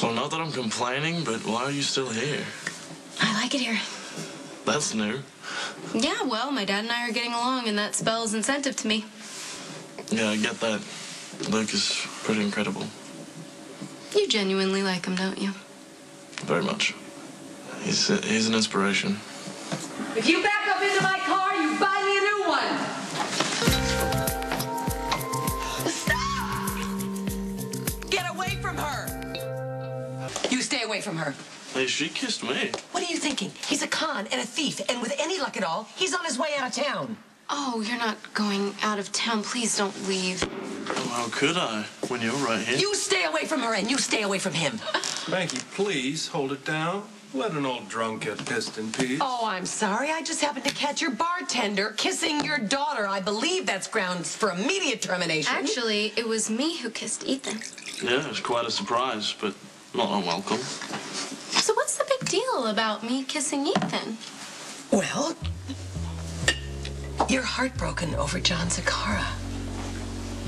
So not that I'm complaining, but why are you still here? I like it here. That's new. Yeah, well, my dad and I are getting along, and that spells incentive to me. Yeah, I get that. Luke is pretty incredible. You genuinely like him, don't you? Very much. He's an inspiration. If you back up into my car, you buy me a new one. Stop! Get away from her. You stay away from her. Hey, she kissed me. What are you thinking? He's a con and a thief, and with any luck at all, he's on his way out of town. Oh, you're not going out of town. Please don't leave. Well, how could I when you're right here? You stay away from her, and you stay away from him. Frankie, please hold it down. Let an old drunk get pissed in peace. Oh, I'm sorry. I just happened to catch your bartender kissing your daughter. I believe that's grounds for immediate termination. Actually, it was me who kissed Ethan. Yeah, it was quite a surprise, but not unwelcome. So what's the big deal about me kissing Ethan? Well, you're heartbroken over John Zakara.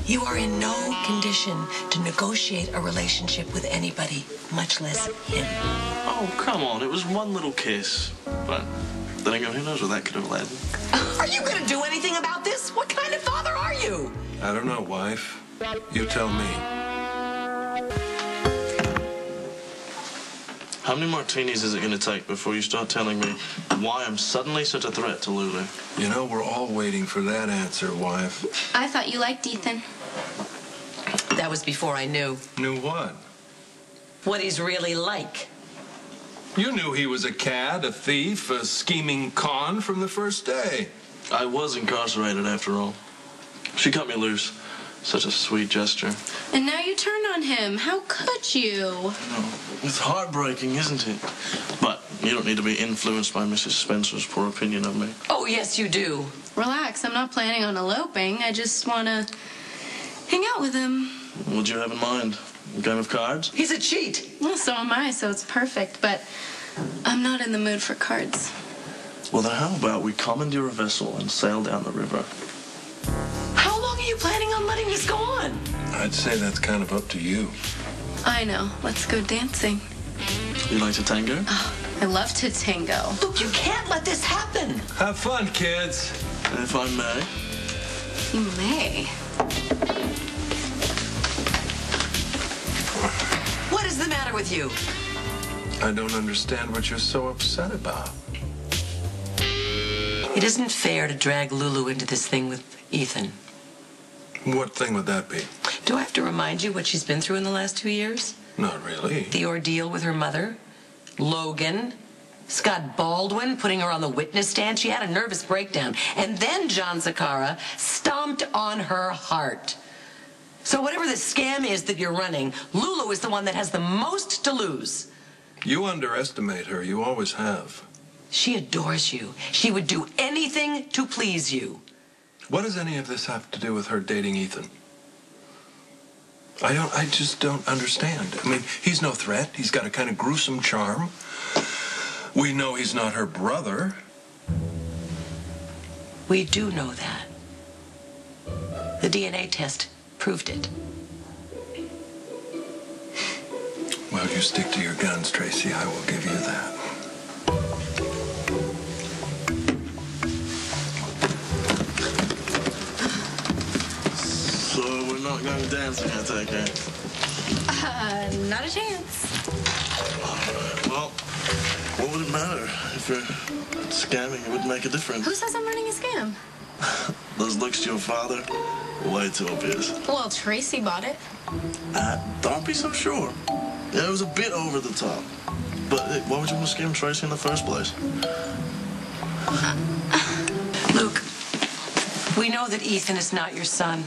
You are in no condition to negotiate a relationship with anybody, much less him. Oh, come on. It was one little kiss. But then again, who knows where that could have led. Are you going to do anything about this? What kind of father are you? I don't know, wife. You tell me. How many martinis is it going to take before you start telling me why I'm suddenly such a threat to Lulu? You know, we're all waiting for that answer, wife. I thought you liked Ethan. That was before I knew Knew what? what he's really like. You knew he was a cad, a thief, a scheming con from the first day. I was incarcerated after all. She cut me loose. Such a sweet gesture. And now you turn on him. How could you? No, it's heartbreaking, isn't it? But you don't need to be influenced by Mrs. Spencer's poor opinion of me. Oh, yes, you do. Relax, I'm not planning on eloping. I just want to hang out with him. What'd you have in mind? A game of cards? He's a cheat. Well, so am I, so it's perfect. But I'm not in the mood for cards. Well, then how about we commandeer a vessel and sail down the river? How long are you planning on letting this go on? I'd say that's kind of up to you. I know. Let's go dancing. You like to tango? Oh, I love to tango. Look, you can't let this happen. Have fun, kids. If I may. You may. What is the matter with you? I don't understand what you're so upset about. It isn't fair to drag Lulu into this thing with Ethan. What thing would that be? Do I have to remind you what she's been through in the last 2 years? Not really. The ordeal with her mother, Logan, Scott Baldwin putting her on the witness stand. She had a nervous breakdown. And then John Zakara stomped on her heart. So whatever the scam is that you're running, Lulu is the one that has the most to lose. You underestimate her. You always have. She adores you. She would do anything to please you. What does any of this have to do with her dating Ethan? I just don't understand. I mean, he's no threat. He's got a kind of gruesome charm. We know he's not her brother. We do know that. The DNA test proved it. Well, you stick to your guns, Tracy. I will give you that. So we're not going dancing, I take it? Not a chance. Well, what would it matter if you're scamming? It wouldn't make a difference. Who says I'm running a scam? Those looks to your father, way too obvious. Well, Tracy bought it. Don't be so sure. Yeah, it was a bit over the top. But why would you want to scam Tracy in the first place? Luke, we know that Ethan is not your son.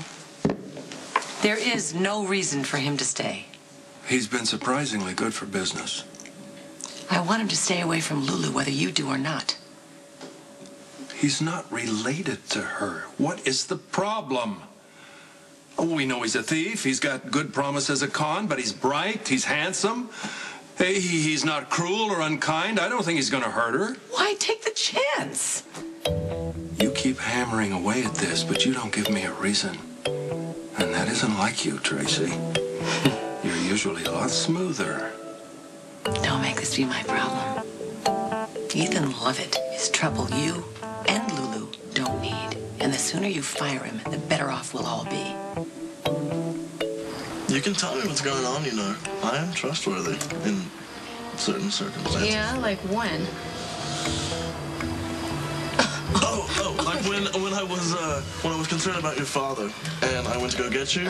There is no reason for him to stay. He's been surprisingly good for business. I want him to stay away from Lulu, whether you do or not. He's not related to her. What is the problem? Oh, we know he's a thief. He's got good promise as a con, but he's bright, he's handsome. Hey, he's not cruel or unkind. I don't think he's going to hurt her. Why take the chance? You keep hammering away at this, but you don't give me a reason. And that isn't like you, Tracy. You're usually a lot smoother. this be my problem. Ethan Lovett is trouble you and Lulu don't need. And the sooner you fire him, the better off we'll all be. You can tell me what's going on, you know. I am trustworthy in certain circumstances. Yeah, like when? Like when I was concerned about your father and I went to go get you.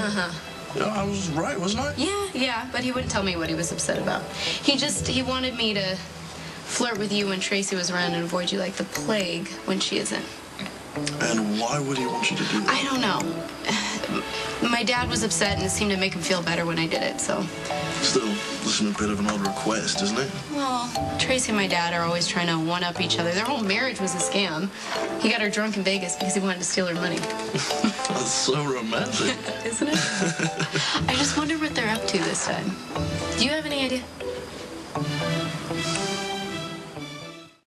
Yeah, I was right, wasn't I? Yeah, but he wouldn't tell me what he was upset about. He wanted me to flirt with you when Tracy was around and avoid you like the plague when she isn't. And why would he want you to do that? I don't know. My dad was upset and it seemed to make him feel better when I did it, so. Still, this is a bit of an odd request, isn't it? Well, Tracy and my dad are always trying to one-up each other. Their whole marriage was a scam. He got her drunk in Vegas because he wanted to steal her money. That's so romantic. Isn't it? I just wonder what they're up to this time. Do you have any idea?